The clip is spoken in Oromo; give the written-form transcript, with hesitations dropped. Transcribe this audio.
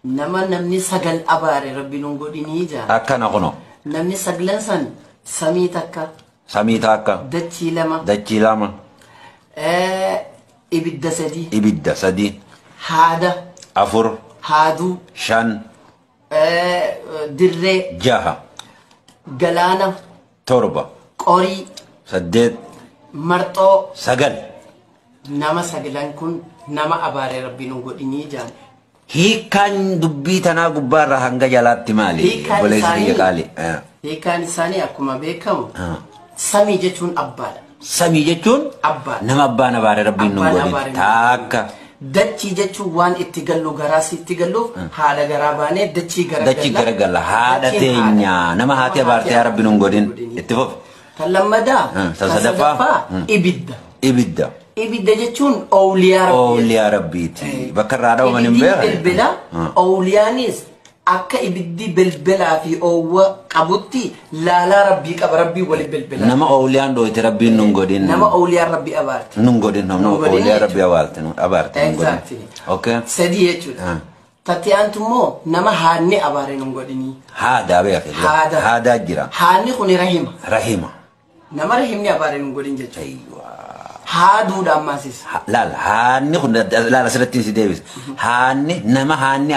nama namni sagal abaare rabbi nun godhinii jaan akkana kuno namni saglan san samii takka dachii lama ibidda sadii haada afur haaduu shan dirree jaha galaana torba qorii saddeet marxoo sagal nama sagalan kun nama abaare rabbi nun godhinii jaan hiikaan dubbii tanaa gubbaarra hanga jalaatti maali hiikaan isaanii akkuma beekamu samii jechuun abbaadha. Samii jechuun nama abbaan abaare rabbiin nun godhin taakka. Dachii jechuun waan itti gallu garaas itti galluuf haadha garaa baanee dachii garagalla haadha teenya nama haati abaartee rabbiin nun godhin itti fufi. Kan lammadaa sadaffaa ibidda. Ibidda jechuun awliyaa rabbiiti. Bakka irraa dhawman hin beekan. Bilbila awliyaanis akka ibiddi bilbilaa fi oowwa qabutti laalaa rabbii qaba rabbii wali bilbila. Nama awliyaan dhooyte rabbiin nun godhin. Nama awliyaan rabbii abaarte. Nun godhin nama awliyaa rabbii abaarte nun godhin. Okay. Sadii jechuudha. Tatiyaantu immoo nama haadni abaare nun godhinii. Haadaa beekne. Haadaa jira. Haadni kun rahima. Nama rahimni abaare nun godhin jechuudha. Haaduu dhammasis. Laala haanni kun laala asirratti si deebisa. Haanni nama haanni